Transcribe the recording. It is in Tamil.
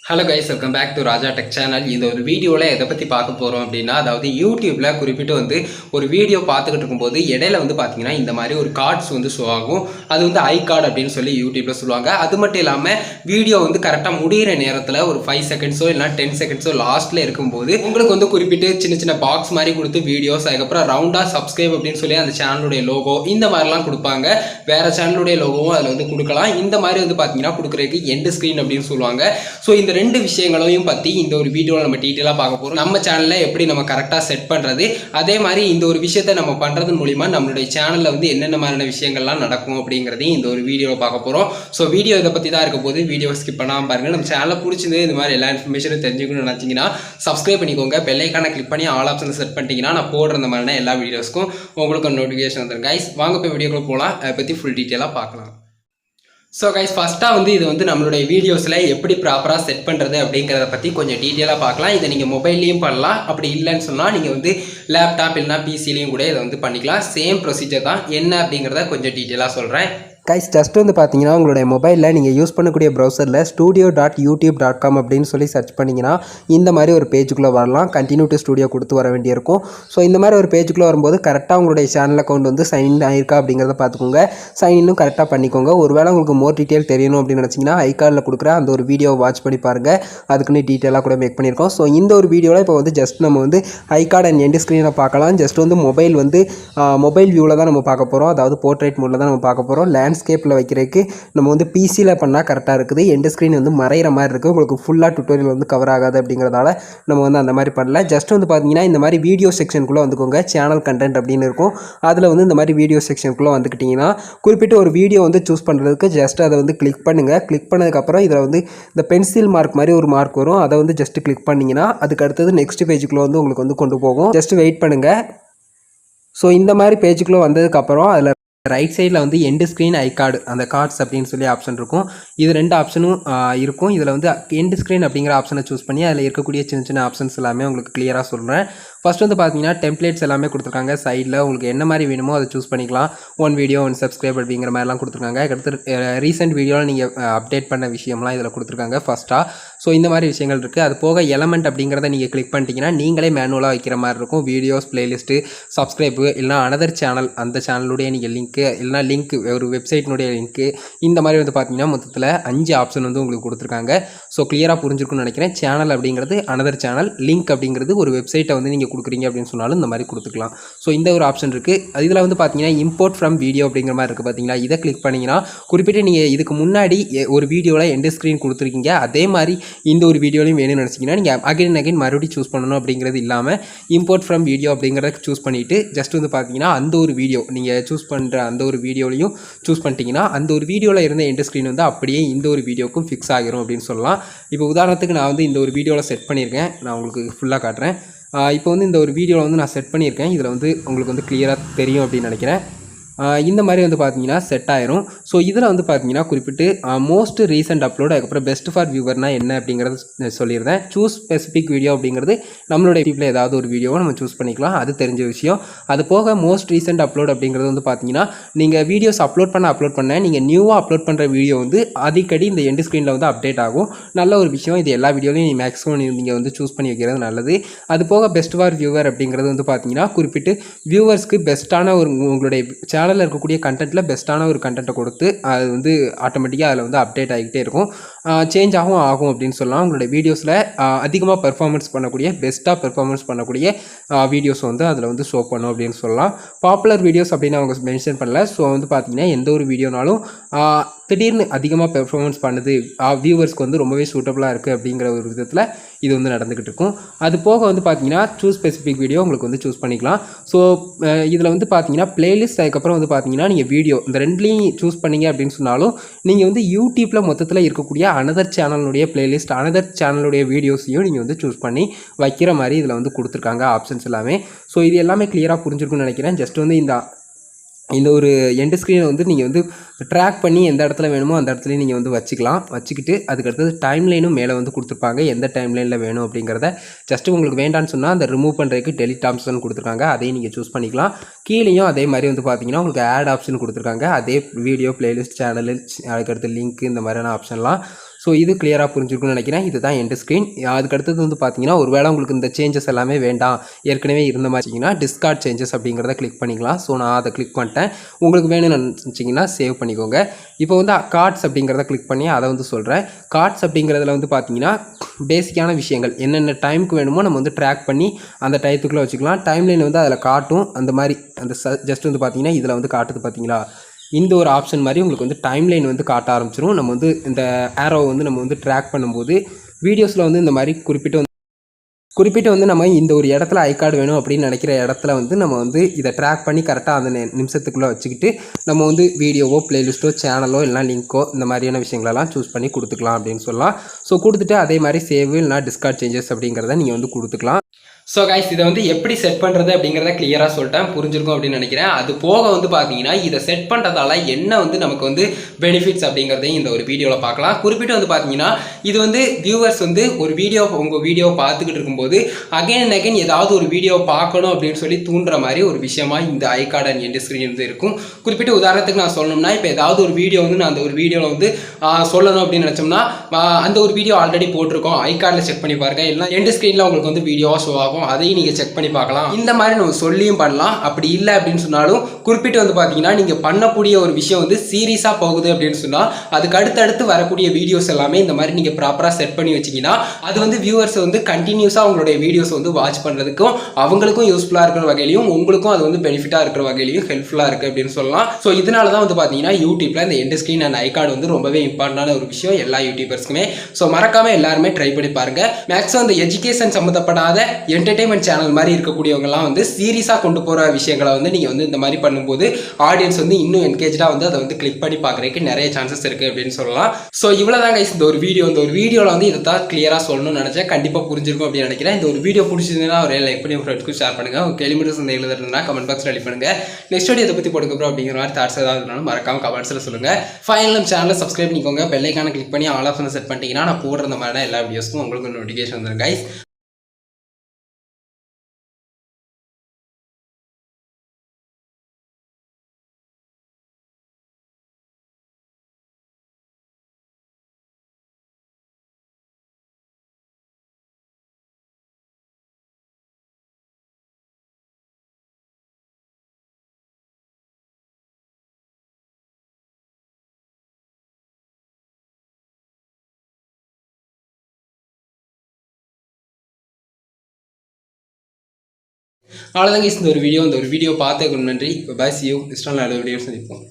Hello guys, welcome back to Raja tech channel. இந்த ஒரு வீடியோவில் எதை பற்றி பார்க்க போகிறோம் அப்படின்னா, அதாவது யூடியூப்பில் குறிப்பிட்டு ஒரு வீடியோ பார்த்துக்கிட்டு இருக்கும்போது இடையில பார்த்தீங்கன்னா இந்த மாதிரி ஒரு கார்ட்ஸ் ஷோ ஆகும். அது ஐ கார்டு அப்படின்னு சொல்லி யூடியூப்பில் சொல்லுவாங்க. அது மட்டும் இல்லாமல் வீடியோ கரெக்டாக முடிகிற நேரத்தில் ஒரு 5 செகண்ட்ஸோ இல்லை 10 செகண்ட்ஸோ லாஸ்ட்டில் இருக்கும்போது உங்களுக்கு குறிப்பிட்டு சின்ன சின்ன பாக்ஸ் மாதிரி கொடுத்து வீடியோஸ், அதுக்கப்புறம் ரவுண்டாக சப்ஸ்கிரைப் அப்படின்னு சொல்லி அந்த சேனலுடைய லோகோ இந்த மாதிரிலாம் கொடுப்பாங்க. வேறு சேனலுடைய லோகோவும் அதில் கொடுக்கலாம். இந்த மாதிரி பார்த்தீங்கன்னா கொடுக்குறதுக்கு எண்டு ஸ்க்ரீன் அப்படின்னு சொல்லுவாங்க. ஸோ இந்த ரெண்டு விஷயங்களையும் பற்றி இந்த ஒரு வீடியோவில் நம்ம டீட்டெயிலாக பார்க்க போகிறோம். நம்ம சேனலில் எப்படி நம்ம கரெக்டாக செட் பண்ணுறது, அதே மாதிரி இந்த ஒரு விஷயத்தை நம்ம பண்ணுறது மூலிமா நம்மளுடைய சேனலில் என்னென்ன மாதிரியான விஷயங்கள்லாம் நடக்கும் அப்படிங்கிறதையும் இந்த ஒரு வீடியோவில் பார்க்க போகிறோம். ஸோ வீடியோ இதை பற்றி தான் இருக்க போது வீடியோ ஸ்கிப் பண்ணாமல் பாருங்கள். நம்ம சேனலில் பிடிச்சிருந்து இந்த மாதிரி எல்லா இன்ஃபர்மேஷனும் தெரிஞ்சுக்கணும்னு நினச்சிங்கன்னா சப்ஸ்கிரைப் பண்ணிக்கோங்க. பெல் ஐகானை கிளிக் பண்ணி ஆல் ஆப்ஷனை செட் பண்ணிட்டீங்கன்னா நான் போடுற இந்த மாதிரியான எல்லா வீடியோஸ்க்கும் உங்களுக்கு நோட்டிஃபிகேஷன் வந்துடும். கைஸ், வாங்க போய் வீடியோக்குள்ள போகலாம். அதை பற்றி ஃபுல் டீட்டெயிலாக பார்க்கலாம். ஸோ கைஸ், ஃபஸ்ட்டாக இது நம்மளுடைய வீடியோஸில் எப்படி ப்ராப்பராக செட் பண்ணுறது அப்படிங்கிறத பற்றி கொஞ்சம் டீட்டெயிலாக பார்க்கலாம். இதை நீங்கள் மொபைல்லையும் பண்ணலாம். அப்படி இல்லைன்னு சொன்னால் நீங்கள் லேப்டாப் இல்லைனா பிசிலையும் கூட இதை பண்ணிக்கலாம். சேம் ப்ரொசீஜர் தான். என்ன அப்படிங்கிறத கொஞ்சம் டீட்டெயிலாக சொல்கிறேன். கைஸ், ஜஸ்ட் பார்த்தீங்கன்னா உங்களுடைய மொபைலில் நீங்கள் யூஸ் பண்ணக்கூடிய ப்ரௌசரில் studio.youtube.com அப்படின்னு சொல்லி சர்ச் பண்ணிங்கன்னா இந்த மாதிரி ஒரு பேஜுக்குள்ளே வரலாம். கண்டினியூ டு ஸ்டூடியோ கொடுத்து வர வேண்டியிருக்கும். ஸோ இந்த மாதிரி ஒரு பேஜுக்குள்ளே வரும்போது கரெக்டாக உங்களுடைய சேனல் அக்கௌண்ட் சைன் ஆகிருக்கா அப்படிங்கிறத பார்த்துக்கோங்க. சைன் இன்னும் கரெக்டாக பண்ணிக்கோங்க. ஒருவேளை உங்களுக்கு மோர் டீட்டெயில் தெரியணும் அப்படின்னு நினச்சிங்கன்னா ஐகார்டில் கொடுக்குற அந்த ஒரு வீடியோவை வாட்ச் பண்ணி பாருங்கள். அதுக்குன்னு டீட்டெயிலாக கூட மேக் பண்ணியிருக்கோம். ஸோ இந்த ஒரு வீடியோவில் இப்போ ஜஸ்ட் நம்ம ஐகார்டு அண்ட் எண்ட் ஸ்க்ரீனை பார்க்கலாம். ஜஸ்ட் மொபைல் மொபைல் வியூவில் தான் நம்ம பார்க்க போகிறோம். அதாவது போர்ட்ரேட் மோடில் தான் நம்ம பார்க்க போகிறோம். லேண்ட்ஸ்கேப்பில் வைக்கிறதுக்கு நம்ம பிசியில் பண்ணால் கரெக்டாக இருக்குது. எண்ட் ஸ்க்ரீன் மறைகிற மாதிரி இருக்குது. உங்களுக்கு ஃபுல்லாக டுட்டோரியல் கவர் ஆகாது அப்படிங்கிறதால நம்ம அந்த மாதிரி பண்ணல. ஜஸ்ட் பார்த்தீங்கன்னா இந்த மாதிரி வீடியோ செக்ஷனுக்குள்ளே வந்துக்கோங்க. சேனல் கண்டென்ட் அப்படின்னு இருக்கும். அதில் இந்த மாதிரி வீடியோ செக்ஷனுக்குள்ளே வந்துக்கிட்டிங்கன்னா குறிப்பிட்ட ஒரு வீடியோ சூஸ் பண்ணுறதுக்கு ஜஸ்ட் அதை கிளிக் பண்ணுங்கள். கிளிக் பண்ணதுக்கப்புறம் இதில் இந்த பென்சில் மார்க் மாதிரி ஒரு மார்க் வரும். அதை ஜஸ்ட் கிளிக் பண்ணிங்கன்னா அதுக்கு அடுத்தது நெக்ஸ்ட் பேஜுக்குள்ளே உங்களுக்கு கொண்டு போகும். ஜஸ்ட் வெயிட் பண்ணுங்கள். ஸோ இந்த மாதிரி பேஜுக்குள்ளே வந்ததுக்கப்புறம் அதில் ரைட் சைடில் எண்டு ஸ்க்ரீன் ஐ கார்டு, அந்த கார்ட்ஸ் அப்படின்னு சொல்லி ஆப்ஷன் இருக்கும். இது ரெண்டு ஆப்ஷனும் இருக்கும். இதில் எண்டு ஸ்க்ரீன் அப்படிங்கிற ஆப்ஷனை சூஸ் பண்ணி அதில் இருக்கக்கூடிய சின்ன சின்ன ஆப்ஷன்ஸ் எல்லாமே உங்களுக்கு கிளியராக சொல்கிறேன். ஃபஸ்ட் பார்த்தீங்கன்னா டெம்ப்ளேட்ஸ் எல்லாமே கொடுத்துருக்காங்க. சைடில் உங்களுக்கு என்ன மாதிரி வேணுமோ அதை சூஸ் பண்ணிக்கலாம். 1 வீடியோ 1 சப்ஸ்கிரைப் அப்படிங்கிற மாதிரிலாம் கொடுத்துருக்காங்க. அடுத்து ரீசெண்ட் வீடியோவில் நீங்கள் அப்டேட் பண்ண விஷயம்லாம் இதில் கொடுத்துருக்காங்க ஃபஸ்ட்டாக. ஸோ இந்த மாதிரி விஷயங்கள் இருக்குது. அது போக எலமெண்ட் அப்படிங்கிறத நீங்கள் கிளிக் பண்ணிட்டீங்கன்னா நீங்களே மேனுவலாக வைக்கிற மாதிரி இருக்கும். வீடியோஸ், பிளேலிஸ்ட்டு, சப்ஸ்கிரைப்பு, இல்லைனா அனதர் சேனல், அந்த சேனலுடைய நீங்கள் லிங்க்கு, இல்லைனா லிங்க் ஒரு வெப்சைட்னுடைய லிங்க்கு, இந்த மாதிரி பார்த்தீங்கன்னா மொத்தத்தில் 5 ஆப்ஷன் உங்களுக்கு கொடுத்துருக்காங்க. ஸோ கிளியராக புரிஞ்சிருக்குன்னு நினைக்கிறேன். சேனல் அப்படிங்கிறது அனதர் சேனல், லிங்க் அப்படிங்கிறது ஒரு வெப்சைட்டை நீங்கள் கொடுக்குறீங்க அப்படின்னு சொன்னாலும் இந்த மாதிரி கொடுத்துக்கலாம். ஸோ இந்த ஒரு ஆப்ஷன் இருக்குது. இதில் பார்த்தீங்கன்னா இம்போர்ட் ஃப்ரம் வீடியோ அப்படிங்கிற மாதிரி இருக்குது பார்த்தீங்களா. இதை கிளிக் பண்ணிங்கன்னா குறிப்பிட்டு நீங்கள் இதுக்கு முன்னாடி ஒரு வீடியோவில் எண்டு ஸ்க்ரீன் கொடுத்துருக்கீங்க, அதே மாதிரி இந்த ஒரு வீடியோலையும் வேணும்னு நினச்சிங்கன்னா நீங்கள் அகைன் மறுபடியும் சூஸ் பண்ணணும் அப்படிங்கிறது இல்லாமல் இம்போர்ட் ஃப்ரம் வீடியோ அப்படிங்கிறத சூஸ் பண்ணிவிட்டு ஜஸ்ட் பார்த்தீங்கன்னா அந்த ஒரு வீடியோ நீங்கள் சூஸ் பண்ணுற அந்த ஒரு வீடியோலையும் சூஸ் பண்ணிட்டீங்கன்னா அந்த ஒரு வீடியோவில் இருந்த எண்டு ஸ்க்ரீன் அப்படியே இந்த ஒரு வீடியோக்கும் ஃபிக்ஸ் ஆகிரும் அப்படின்னு சொல்லலாம். இப்போ உதாரணத்துக்கு நான் இந்த ஒரு வீடியோவில் செட் பண்ணியிருக்கேன். நான் உங்களுக்கு ஃபுல்லாக காட்டுறேன். இப்போ இந்த ஒரு வீடியோவில் நான் செட் பண்ணியிருக்கேன். இதில் உங்களுக்கு கிளியராக தெரியும் அப்படின்னு நினைக்கிறேன். இந்த மாதிரி பார்த்தீங்கன்னா செட் ஆயிரும். ஸோ இதில் பார்த்தீங்கன்னா குறிப்பிட்டு மோஸ்ட் ரீசெண்ட் அப்லோட், அதுக்கப்புறம் பெஸ்ட் ஃபார் வியூவர்னா என்ன அப்படிங்கிறத சொல்லியிருந்தேன். சூஸ் ஸ்பெசிஃபிக் வீடியோ அப்படிங்கிறது நம்மளுடைய வீட்டில் ஏதாவது ஒரு வீடியோவை நம்ம சூஸ் பண்ணிக்கலாம். அது தெரிஞ்ச விஷயம். அது போக மோஸ்ட் ரீசெண்ட் அப்லோட் அப்படிங்கிறது பார்த்தீங்கன்னா நீங்கள் வீடியோஸ் அப்லோட் பண்ண நீங்கள் நியூவாக அப்லோட் பண்ணுற வீடியோ அடிக்கடி இந்த எண்டு ஸ்க்ரீனில் அப்டேட் ஆகும். நல்ல ஒரு விஷயம். இது எல்லா வீடியோலையும் மேக்ஸிமம் நீங்கள் சூஸ் பண்ணி வைக்கிறது நல்லது. அது போக பெஸ்ட் ஃபார் வியூவர் அப்படிங்கிறது பார்த்தீங்கன்னா குறிப்பிட்டு வியூவர்ஸ்க்கு பெஸ்ட்டான ஒரு உங்களுடைய சேனலில் இருக்கக்கூடிய கண்டென்ட்டில் பெஸ்ட்டான ஒரு கண்டென்ட்டை கொடுத்து அது ஆட்டோமேட்டிக்காக அதில் அப்டேட் ஆகிக்கிட்டே இருக்கும். சேஞ்ச் ஆகும் அப்படின்னு சொல்லலாம். உங்களுடைய வீடியோஸில் அதிகமாக பெர்ஃபார்மன்ஸ் பண்ணக்கூடிய, பெஸ்ட்டாக பெர்ஃபார்மன்ஸ் பண்ணக்கூடிய வீடியோஸ் அதில் ஷோ பண்ணும் அப்படின்னு சொல்லலாம். பாப்புலர் வீடியோஸ் அப்படின்னு அவங்க மென்ஷன் பண்ணல. ஸோ பார்த்தீங்கன்னா எந்த ஒரு வீடியோனாலும் திடீர்னு அதிகமாக பெர்ஃபார்மன்ஸ் பண்ணுது, வியூவர்ஸ்க்கு ரொம்பவே சூட்டபுளாக இருக்குது அப்படிங்கிற ஒரு விதத்தில் இது நடந்துக்கிட்டு இருக்கும். அது போக பார்த்தீங்கன்னா சூஸ் ஸ்பெசிஃபிக் வீடியோ உங்களுக்கு சூஸ் பண்ணிக்கலாம். ஸோ இதில் பார்த்தீங்கன்னா பிளேலிஸ்ட், அதுக்கப்புறம் பார்த்தீங்கன்னா நீங்கள் வீடியோ, இந்த ரெண்டுலேயும் சூஸ் பண்ணிங்க அப்படின்னு சொன்னாலும் நீங்கள் யூடியூப்பில் மொத்தத்தில் இருக்கக்கூடிய அனதர் சேனலுடைய பிளேலிஸ்ட், அனதர் சேனலுடைய வீடியோஸையும் நீங்கள் சூஸ் பண்ணி வைக்கிற மாதிரி இதில் கொடுத்துருக்காங்க ஆப்ஷன்ஸ் எல்லாமே. ஸோ இது எல்லாமே கிளியராக புரிஞ்சிருக்குன்னு நினைக்கிறேன். ஜஸ்ட் இந்த ஒரு எண்டு ஸ்க்ரீனை நீங்கள் ட்ராக் பண்ணி எந்த இடத்துல வேணுமோ அந்த இடத்துலையும் நீங்கள் வச்சுக்கலாம். வச்சுக்கிட்டு அதுக்கடுத்தது டைம்லைனும் மேலே கொடுத்துருப்பாங்க. எந்த டைம்லைனில் வேணும் அப்படிங்கிறத ஜஸ்ட்டு உங்களுக்கு வேண்டான்னு சொன்னால் அந்த ரிமூவ் பண்ணுறதுக்கு டெலிட் ஆப்ஷன் கொடுத்துருக்காங்க. அதையும் நீங்கள் சூஸ் பண்ணிக்கலாம். கீழேயும் அதே மாதிரி பார்த்தீங்கன்னா உங்களுக்கு ஆட் ஆப்ஷன் கொடுத்துருக்காங்க. அதே வீடியோ, பிளேலிஸ்ட், சேனல், அதுக்கடுத்து லிங்க், இந்த மாதிரியான ஆப்ஷன்லாம். ஸோ ஸோ இது கிளியராக புரிஞ்சிருக்குன்னு நினைக்கிறேன். இதுதான் எண்ட் ஸ்க்ரீன். அதுக்கு அடுத்தது வந்து பார்த்தீங்கன்னா, ஒருவேளை உங்களுக்கு இந்த சேஞ்சஸ் எல்லாமே வேண்டாம், ஏற்கனவே இருந்த மாதிரிங்கன்னா டிஸ்கார்ட் சேஞ்சஸ் அப்படிங்கிறத கிளிக் பண்ணிக்கலாம். ஸோ நான் அதை கிளிக் பண்ணிட்டேன். உங்களுக்கு வேணும்னு நினச்சிங்கன்னா சேவ் பண்ணிக்கோங்க. இப்போ வந்து கார்ட்ஸ் அப்படிங்கிறத கிளிக் பண்ணி அதை வந்து சொல்கிறேன். கார்ட்ஸ் அப்படிங்கிறதுல வந்து பார்த்தீங்கன்னா பேசிக்கான விஷயங்கள் என்னென்ன டைமுக்கு வேணுமோ நம்ம வந்து ட்ராக் பண்ணி அந்த டயத்துக்குள்ளே வச்சுக்கலாம். டைம்லைன் வந்து அதில் காட்டும். அந்த மாதிரி அந்த ஜஸ்ட் வந்து பார்த்தீங்கன்னா இதில் வந்து காட்டுது பார்த்தீங்களா, இந்த ஒரு ஆப்ஷன் மாதிரி உங்களுக்கு வந்து டைம்லைன் வந்து காட்ட ஆரம்பிச்சிடும். நம்ம வந்து இந்த ஆரோவை வந்து நம்ம வந்து ட்ராக் பண்ணும்போது வீடியோஸில் வந்து இந்த மாதிரி குறிப்பிட்டு வந்து நம்ம இந்த ஒரு இடத்துல ஐகார்டு வேணும் அப்படின்னு நினைக்கிற இடத்துல வந்து நம்ம வந்து இதை ட்ராக் பண்ணி கரெக்டாக அந்த நிமிஷத்துக்குள்ளே வச்சுக்கிட்டு நம்ம வந்து வீடியோவோ பிளேலிஸ்ட்டோ சேனலோ இல்லைனா லிங்க்கோ இந்த மாதிரியான விஷயங்களெல்லாம் சூஸ் பண்ணி கொடுத்துக்கலாம் அப்படின்னு சொல்லலாம். ஸோ கொடுத்துட்டு அதே மாதிரி சேவ் இல்லைனா டிஸ்கார்ட் சேஞ்சஸ் அப்படிங்கிறத நீங்கள் வந்து கொடுத்துக்கலாம். ஸோ கைஸ் இதை வந்து எப்படி செட் பண்ணுறது அப்படிங்கிறத கிளியராக சொல்லிட்டேன், புரிஞ்சிருக்கும் அப்படின்னு நினைக்கிறேன். அது போக வந்து பார்த்தீங்கன்னா இதை செட் பண்ணுறதால என்ன வந்து நமக்கு வந்து பெனிஃபிட்ஸ் அப்படிங்கிறதையும் இந்த ஒரு வீடியோவில் பார்க்கலாம். குறிப்பிட்டு வந்து பார்த்தீங்கன்னா இது வந்து வியூவர்ஸ் வந்து ஒரு உங்கள் வீடியோ பார்த்துக்கிட்டு இருக்கும்போது அகைன் அண்ட் அகைன் ஏதாவது ஒரு வீடியோ பார்க்கணும் அப்படின்னு சொல்லி தூண்டுற மாதிரி ஒரு விஷயமா இந்த ஐகார்ட் அண்ட் எண்ட் ஸ்க்ரீன் வந்து இருக்கும். குறிப்பிட்டு உதாரணத்துக்கு நான் சொல்லணும்னா இப்போ ஏதாவது ஒரு வீடியோ வந்து நான் அந்த ஒரு வீடியோவில் வந்து சொல்லணும் அப்படின்னு நினச்சோம்னா அந்த ஒரு வீடியோ ஆல்ரெடி போட்டிருக்கோம், ஐகார்டில் செக் பண்ணி பாருங்க, இல்லை எண்ட் ஸ்க்ரீனில் உங்களுக்கு வந்து வீடியோவாக ஷோ ஆகும், அதையும் நீங்கள் செக் பண்ணி பார்க்கலாம். இந்த மாதிரி நம்ம சொல்லியும் பண்ணலாம். அப்படி இல்லை அப்படின்னு சொன்னாலும் குறிப்பிட்டு வந்து பார்த்தீங்கன்னா நீங்கள் பண்ணக்கூடிய ஒரு விஷயம் வந்து சீரியஸாக போகுது அப்படின்னு சொன்னால் அதுக்கு அடுத்தடுத்து வரக்கூடிய வீடியோஸ் எல்லாமே இந்த மாதிரி நீங்கள் ப்ராப்பராக செட் பண்ணி வச்சிங்கன்னா அது வந்து வியூவர்ஸ் வந்து கண்டினியூஸாக அவங்களுடைய வீடியோஸ் வந்து வாட்ச் பண்ணுறதுக்கும் அவங்களுக்கும் யூஸ்ஃபுல்லாக இருக்கிற வகையிலையும் உங்களுக்கும் அது வந்து பெனிஃபிட்டாக இருக்கிற வகையிலையும் ஹெல்ப்ஃபுல்லாக இருக்குது அப்படின்னு சொல்லலாம். ஸோ இதனால தான் வந்து பார்த்தீங்கன்னா யூடியூப்பில் இந்த எண்ட் ஸ்க்ரீன் அண்ட் ஐகார்டு வந்து ரொம்பவே இம்பார்ட்டண்டான ஒரு விஷயம் எல்லா யூடியூபர்ஸ்க்குமே. ஸோ மறக்காமல் எல்லாருமே ட்ரை பண்ணி பாருங்கள். மேக்ஸிமம் இந்த எஜுகேஷன் சம்மந்தப்படாத என்டர்டைன்மெண்ட் சேனல் மாதிரி இருக்கக்கூடியவங்கலாம் வந்து சீரியஸாக கொண்டு போகிற விஷயங்களை வந்து நீங்கள் வந்து இந்த மாதிரி பண்ணும்போது ஆடியன்ஸ் வந்து இன்னும் என்கேஜாக வந்து அதை வந்து கிளிக் பண்ணி பார்க்குறதுக்கு நிறைய சான்சஸ் இருக்குது அப்படின்னு சொல்லலாம். ஸோ இவ்வளோ தான் கைஸ் இந்த ஒரு வீடியோவில் வந்து இதை தான் கிளியராக சொல்லணும்னு நினச்சேன். கண்டிப்பாக புரிஞ்சிருக்கும் அப்படின்னு நினைக்கிறேன். இந்த ஒரு வீடியோ பிடிச்சிருந்ததுன்னா ஒரு லைக் பண்ணி ஃப்ரெண்ட்ஸ்க்கு ஷேர் பண்ணுங்கள். உங்கள் கேள்விமீட்டர் சந்தை எழுதுறதுனா கமெண்ட் பாக்ஸ் ரெடி பண்ணுங்கள். நெக்ஸ்ட் வீடியோ இதை பற்றி போட்டுக்கப்புறம் அப்படிங்கிற மாதிரி தாட்ஸ் ஏதாவது இருந்தாலும் மறக்காம கமெண்ட்ஸில் சொல்லுங்கள். ஃபைனல் சேனலை சப்ஸ்கிரைப் பண்ணிக்கோங்க. பெல் ஐக்கானை கிளிக் பண்ணி ஆல் ஆப்ஷனை செட் பண்ணிட்டீங்கன்னா நான் போடுற இந்த மாதிரி எல்லா வீடியோஸ்க்கும் உங்களுக்கு நோட்டிஃபிகேஷன் வந்துடும் கைஸ். அவ்வளோதாங்க இந்த ஒரு வீடியோ பார்த்துக்கு நன்றி. பாய், see you. நெக்ஸ்ட் நாள் நல்ல வீடியோ சந்திப்போம்.